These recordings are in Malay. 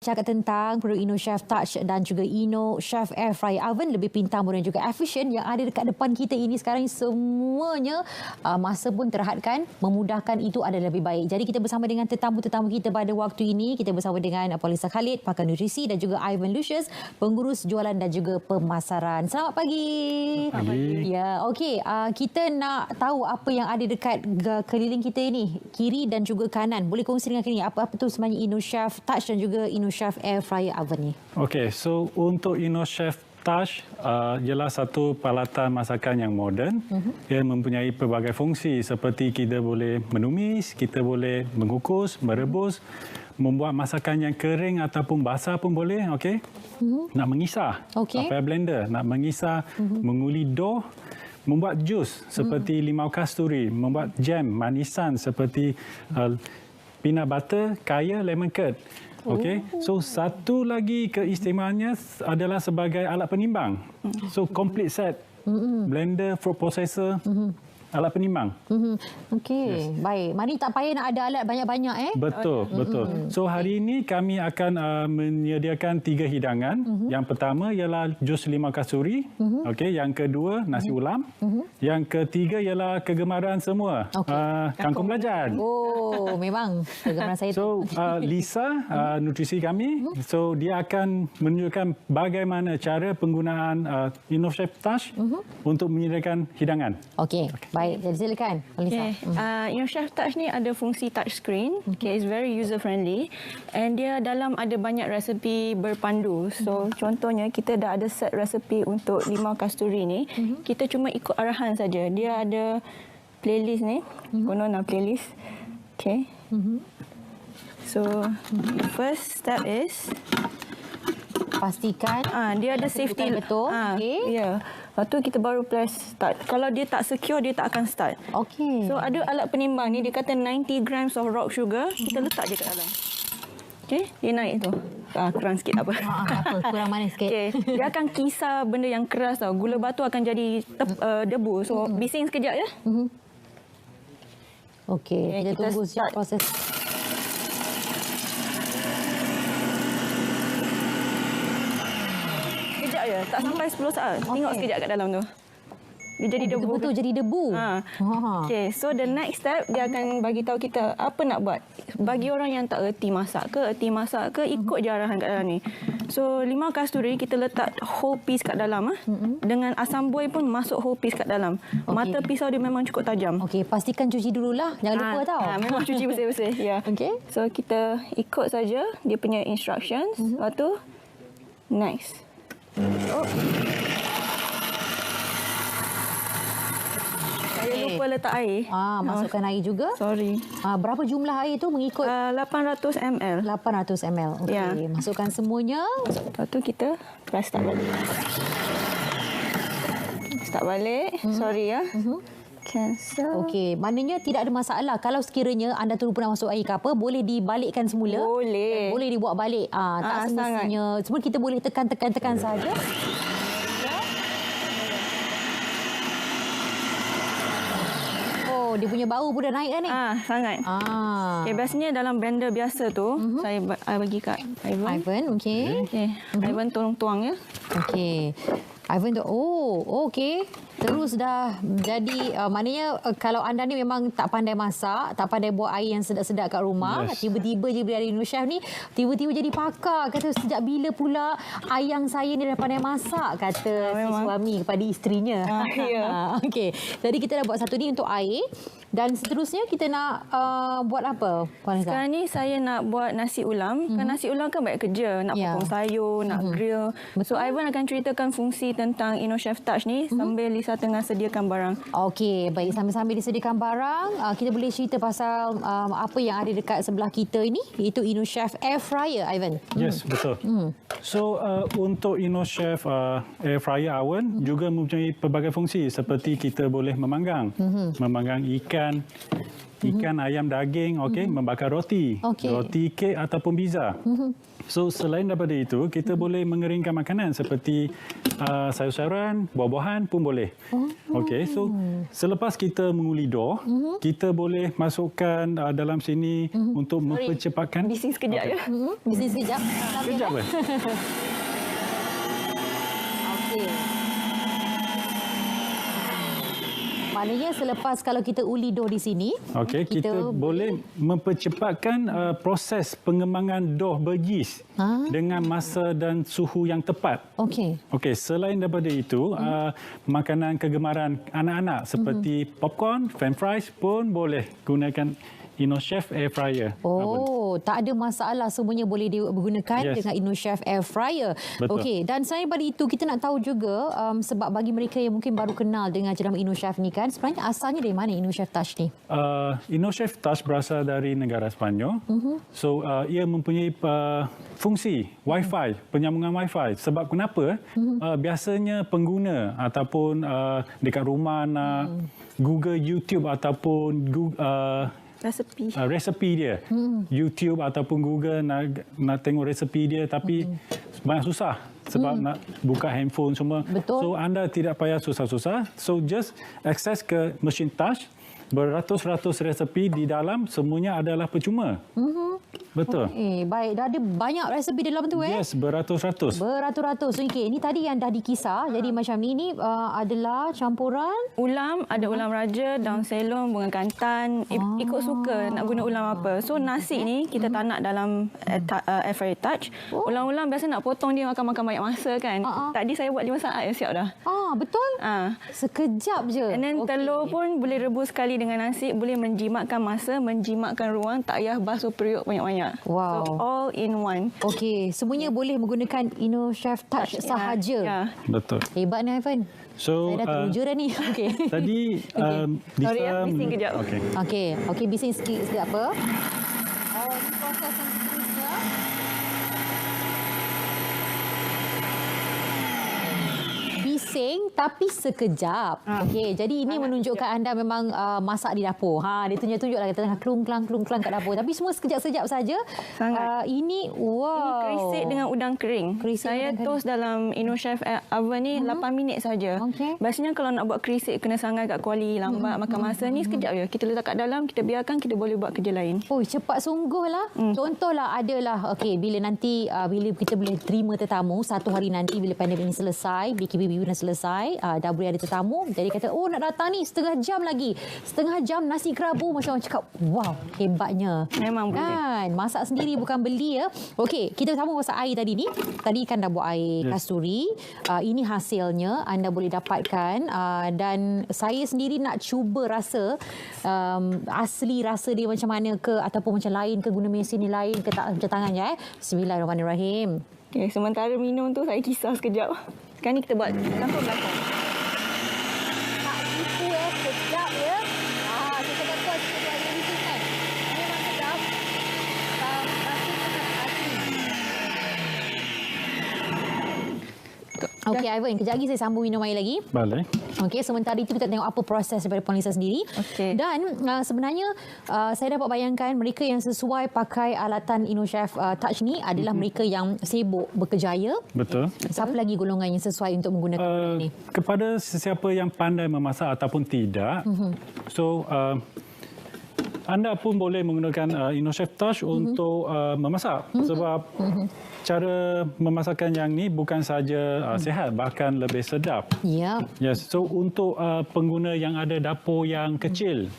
cakap tentang produk InnoChef Touch dan juga InnoChef Air Fryer Oven lebih pintar, mudah dan juga efisien yang ada dekat depan kita ini sekarang semuanya masa pun terhadkan, memudahkan itu adalah lebih baik. Jadi kita bersama dengan tetamu-tetamu kita pada waktu ini, kita bersama dengan Polisa Khalid, pakar nutrisi, dan juga Ivan Lucius, pengurus jualan dan juga pemasaran. Selamat pagi. Selamat pagi. Ya, okey. Kita nak tahu apa yang ada dekat keliling kita ini, kiri dan juga kanan. Boleh kongsi dengan kini apa-apa tu sebenarnya InnoChef Touch dan juga InnoChef Air Fryer Oven ni? Okey, so untuk InnoChef Touch ialah satu peralatan masakan yang moden. Ia mempunyai pelbagai fungsi seperti kita boleh menumis, kita boleh mengukus, merebus, membuat masakan yang kering ataupun basah pun boleh, okey. Nak mengisar, pakai blender, nak mengisar, menguli dough, membuat jus seperti limau kasturi, membuat jam manisan seperti peanut butter, kaya, lemon curd. Okey. So satu lagi keistimewaannya adalah sebagai alat penimbang. So complete set. Blender, food processor, alat penimbang. Okey, baik. Maknanya tak payah nak ada alat banyak-banyak Betul, betul. So hari ini kami akan menyediakan 3 hidangan. Yang pertama ialah jus limau kasturi. Okey, yang kedua nasi ulam. Yang ketiga ialah kegemaran semua, kangkung belacan. Oh, memang kegemaran saya. So Lisa, nutrisi kami, so dia akan menunjukkan bagaimana cara penggunaan InnoChef Touch untuk menyediakan hidangan. Okey, baik. Jadi silakan, Lisa. InnoChef Touch ni ada fungsi touch screen. Okay, it's very user friendly. And dia dalam ada banyak resepi berpandu. So contohnya kita dah ada set resepi untuk limau kasturi ni. Kita cuma ikut arahan saja. Dia ada playlist ni. Konon playlist. Okay. So first step is pastikan dia ada safety betul. Okay. Ya. Lepas tu kita baru press start. Kalau dia tak secure, dia tak akan start. Okey. So ada alat penimbang ni, dia kata 90 grams of rock sugar, kita letak je kat dalam. Okey, dia naik tu. Kurang sikit tak apa. Apa, kurang manis sikit. Okay. Dia akan kisar benda yang keras tau. Gula batu akan jadi debu. So bising sekejap ya. Okey, kita tunggu siap proses. Sekejap je, tak sampai 10 saat. Tengok sekejap kat dalam tu. Dia jadi debu. Betul-betul jadi debu. Okay, so the next step dia akan bagi tahu kita apa nak buat. Bagi orang yang tak erti masak ke, ikut je arahan kat dalam ni. So limau kasturi kita letak whole piece kat dalam dengan asam buih pun masuk whole piece kat dalam. Mata pisau dia memang cukup tajam. Okey, pastikan cuci dululah. Jangan lupa tau. Memang cuci bersih-bersih. Ya. Okey. So kita ikut saja dia punya instructions. Lepas tu next. Saya lupa letak air. Masukkan air juga. Sorry. Berapa jumlah air tu mengikut? 800 ml. 800 ml. Okey, Ya. masukkan semuanya. Lepas tu kita press start balik. Start balik. Sorry ya. Cancel. Okey, maknanya tidak ada masalah. Kalau sekiranya anda terlupa nak masuk air ke apa, boleh dibalikkan semula. Boleh. Boleh dibuat balik. Tak semestinya. Cuma kita boleh tekan saja. Dia punya bau pun dah naik kan ni? Sangat. Okay, biasanya dalam blender biasa tu, saya bagi kat Ivan. Ivan, okey. Okay. Ivan tolong tuang ya. Okey. Ivan tu, okey. Terus dah jadi, maknanya kalau anda ni memang tak pandai masak, tak pandai buat air yang sedap-sedap kat rumah, tiba-tiba je bila ada InnoChef ni, tiba-tiba jadi pakar. Kata, sejak bila pula ayang saya ni dah pandai masak, kata si suami kepada isterinya. Okey. Jadi kita dah buat satu ni untuk air. Dan seterusnya kita nak buat apa, Puan Liza? Sekarang ni saya nak buat nasi ulam. Kan nasi ulam kan banyak kerja. Nak potong sayur, nak grill. So Ivan akan ceritakan fungsi tentang InnoChef Touch ni sambil Lisa tengah sediakan barang. Okey, baik. Sambil-sambil disediakan barang, kita boleh cerita pasal apa yang ada dekat sebelah kita ini, iaitu InnoChef Air Fryer, Ivan. Yes, betul. So untuk InnoChef Air Fryer Oven juga mempunyai pelbagai fungsi seperti kita boleh memanggang. Memanggang ikan, ayam, daging, membakar roti, roti, kek ataupun pizza. So selain daripada itu, kita boleh mengeringkan makanan seperti sayur-sayuran, buah-buahan pun boleh. Okey, so selepas kita mengulidor, kita boleh masukkan dalam sini untuk mempercepatkan. Bising sekejap ya. Bisnis sekejap. Sekejap ke? Okey. Maknanya selepas kalau kita ulidor di sini, Okey, kita boleh mempercepatkan proses pengembangan dough berjis dengan masa dan suhu yang tepat. Okey. Okey, selain daripada itu, makanan kegemaran anak-anak seperti popcorn, french fries pun boleh gunakan InnoChef Air Fryer. Oh, tak ada masalah, semuanya boleh digunakan dengan InnoChef Air Fryer. Betul. Okey, dan selain daripada itu kita nak tahu juga sebab bagi mereka yang mungkin baru kenal dengan jenama InnoChef ni kan, sebenarnya asalnya dari mana InnoChef Touch ni? InnoChef Touch berasal dari negara Sepanyol. So ia mempunyai fungsi Wi-Fi, penyambungan Wi-Fi. Sebab kenapa? Biasanya pengguna ataupun dekat rumah nak Google YouTube ataupun Google resepi dia. YouTube ataupun Google nak tengok resepi dia, tapi banyak susah sebab nak buka handphone semua. Betul. So anda tidak payah susah-susah. So just access ke mesin touch, beratus-ratus resepi di dalam, semuanya adalah percuma. Betul. Baik, dah ada banyak resepi dalam tu Yes, beratus-ratus. Beratus-ratus. Okey, ini tadi yang dah dikisar. Jadi macam ni adalah campuran Ulam, ada ulam raja, daun selong, bunga kantan. Ikut suka nak guna ulam apa. So nasi ni kita tak nak dalam Air Fryer Touch. Ulam-ulam biasa nak potong dia makan banyak masa kan. Tadi saya buat 5 saat siap dah. Betul. Sekejap je. And then telur pun boleh rebus sekali dengan nasi, boleh menjimatkan masa, menjimatkan ruang, tak payah basuh periuk banyak-banyak. Wow. So all in one. Okey, semuanya boleh menggunakan InnoChef Touch sahaja. Ya. Betul. Hebat ni Ivan. So Saya dah teruja dah ni. Okey. tadi Sorry ya, bising kejap. Okey. Okey, bising sikit apa? Ini proses yang seterusnya. Bising tapi sekejap. Okey, jadi ini menunjukkan anda memang masak di dapur. Dia tunjuk-tunjuklah tengah klung-klang kat dapur. Tapi semua sekejap-sekejap saja. Ini Ini krisik dengan udang kering. Saya toast dalam InnoChef oven ni 8 minit saja. Okey. Biasanya kalau nak buat krisik kena sangat kat kuali, lambat makan masa ni sekejap je. Kita letak kat dalam, kita biarkan, kita boleh buat kerja lain. Oh, cepat sungguh lah. Contohlah adalah, okey, bila nanti, bila kita boleh terima tetamu, satu hari nanti bila pandemik ini selesai, BKBB dah selesai, dah boleh ada tetamu. Jadi kata, oh nak datang ni setengah jam lagi. Setengah jam nasi kerabu. Macam orang cakap, wow, hebatnya. Memang boleh. Kan, masak sendiri bukan beli ya. Okey, kita sambung pasal air tadi ni. Tadi kan dah buat air kasturi. Ini hasilnya anda boleh dapatkan. Dan saya sendiri nak cuba rasa asli rasa dia macam mana ke, ataupun macam lain ke, guna mesin ni lain ke tak, macam tangan je. Bismillahirrahmanirrahim. Okay, sementara minum tu saya kisah sekejap. Sekarang ni kita buat langsung belakang. Tak tipu sekejap ya. Kita kata kita ada di sini kan. Memang sedap. Rasanya sangat asli. Okey Ivan, kejap lagi saya sambung minum air lagi. Boleh. Okey, sementara itu kita tengok apa proses daripada Puan Lisa sendiri. Okey. Dan sebenarnya saya dapat bayangkan mereka yang sesuai pakai alatan InnoChef Touch ni adalah mereka yang sibuk berkejaya. Betul. Siapa lagi golongan yang sesuai untuk menggunakan ini? Kepada sesiapa yang pandai memasak ataupun tidak, so anda pun boleh menggunakan InnoChef Touch untuk memasak. Sebab cara memasakkan yang ni bukan saja sihat, bahkan lebih sedap. Ya. Yes, so untuk pengguna yang ada dapur yang kecil,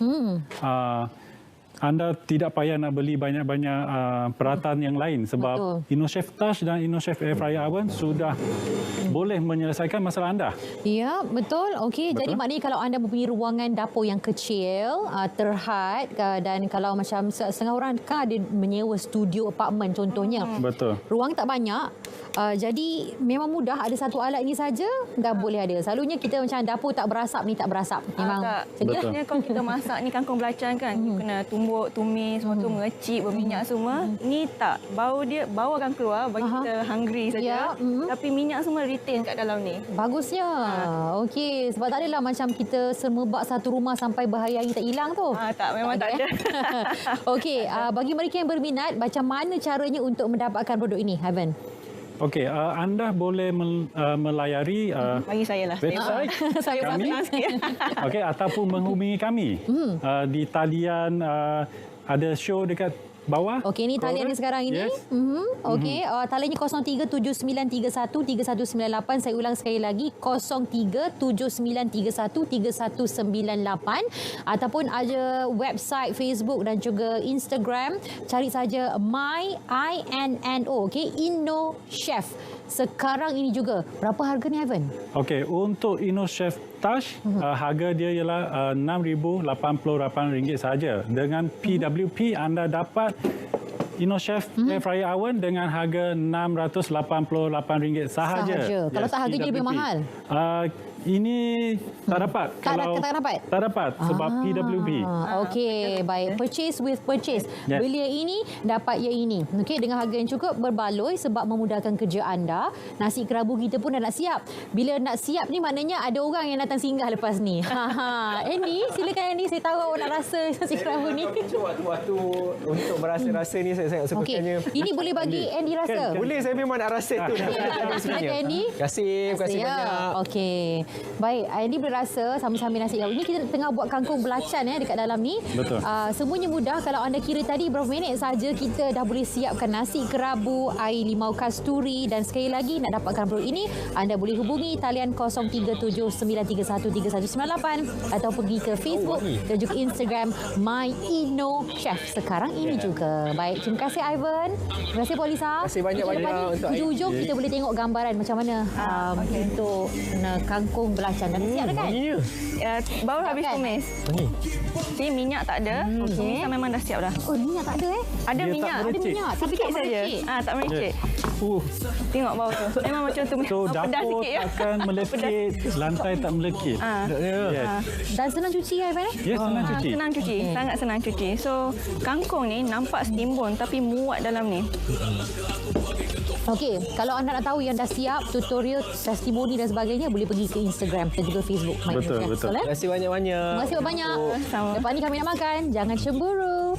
anda tidak payah nak beli banyak-banyak peralatan yang lain sebab InnoChef Touch dan InnoChef Air Fryer Oven sudah boleh menyelesaikan masalah anda. Ya, betul. Okey, jadi maknanya kalau anda mempunyai ruangan dapur yang kecil, terhad, dan kalau macam setengah orang kan ada menyewa studio apartmen contohnya. Betul. Ruang tak banyak. Jadi memang mudah, ada satu alat ini saja dah boleh ada. Selalunya kita macam dapur tak berasap ni tak berasap. Memang tak. Sebenarnya kalau kita masak ni kangkung belacan kan, you kena tunggu tumbuk, tumis, lepas tu mengecik, berminyak semua. Ni tak. Bau akan keluar bagi kita hungry saja. Ya, Tapi minyak semua retain kat dalam ni. Bagusnya. Okey, sebab tak adalah macam kita sermebak satu rumah sampai berhari-hari tak hilang tu. Tak, memang tak ada. Okey, bagi mereka yang berminat, macam mana caranya untuk mendapatkan produk ini, Ivan? Okey, anda boleh melayari Bagi saya lah. website Saya kami. Senang sikit. Okey, ataupun menghubungi kami di talian ada show dekat bawah. Okey, ni talian yang sekarang ini. Yes. Okey, taliannya 0379313198. Saya ulang sekali lagi, 0379313198. Ataupun ada website, Facebook dan juga Instagram. Cari saja INNO, okey, Inno Chef. Sekarang ini juga. Berapa harga ni, Ivan? Okey, untuk InnoChef Touch, harga dia ialah RM6,088 sahaja. Dengan PWP anda dapat InnoChef Air Fryer Oven dengan harga RM688 sahaja. Kalau tak harga dia lebih PWP. mahal? Ini tak dapat. Tak dapat? Tak dapat sebab PWP. Okey, baik. Purchase with purchase. Yes. Beli yang ini, dapat yang ini. Okey, dengan harga yang cukup, berbaloi sebab memudahkan kerja anda. Nasi kerabu kita pun dah nak siap. Bila nak siap ni maknanya ada orang yang datang singgah lepas ni. Andy, silakan Andy. Saya tahu awak nak rasa nasi kerabu ni. Waktu untuk merasa-rasa ni saya sangat Okey, sukakannya. ini boleh bagi Andy rasa. Boleh, saya memang nak rasa tu. Silakan Andy. Terima kasih banyak. Okey. Baik, Andy boleh rasa sambil-sambil nasi kerabu. Ini kita tengah buat kangkung belacan dekat dalam ni. Betul. Semuanya mudah. Kalau anda kira tadi berapa minit saja kita dah boleh siapkan nasi kerabu, air limau kasturi, dan sekali lagi nak dapatkan produk ini anda boleh hubungi talian 0379313198 atau pergi ke Facebook dan juga Instagram My Inno Chef sekarang ini juga. Baik, terima kasih Ivan. Terima kasih Polisa. Terima kasih banyak-banyak untuk hujung kita boleh tengok gambaran macam mana untuk kangkung belacan. Dah siap dah kan? Baru habis Kan? tumis. Ni minyak tak ada. Tumisan memang dah siap dah. Oh, minyak tak ada Ada Dia tak minyak. Ada merecik. minyak, tapi tak Sikit saja. merecik. Tak mericik. Tengok bau tu. Memang macam tu. So pedas dapur sikit ya. takkan melekit, lantai tak melekit. Yes. Dan senang cuci kan, Ivan? Yes, senang cuci. Senang cuci. Sangat senang cuci. So, kangkung ni nampak setimbun tapi muat dalam ni. Okey, kalau anda nak tahu yang dah siap, tutorial, testimoni dan sebagainya, boleh pergi ke Instagram dan juga Facebook. My Betul, Inno Chef. betul. Betul, Terima kasih banyak-banyak. Terima kasih banyak. Sama. Lepas ni kami nak makan. Jangan cemburu.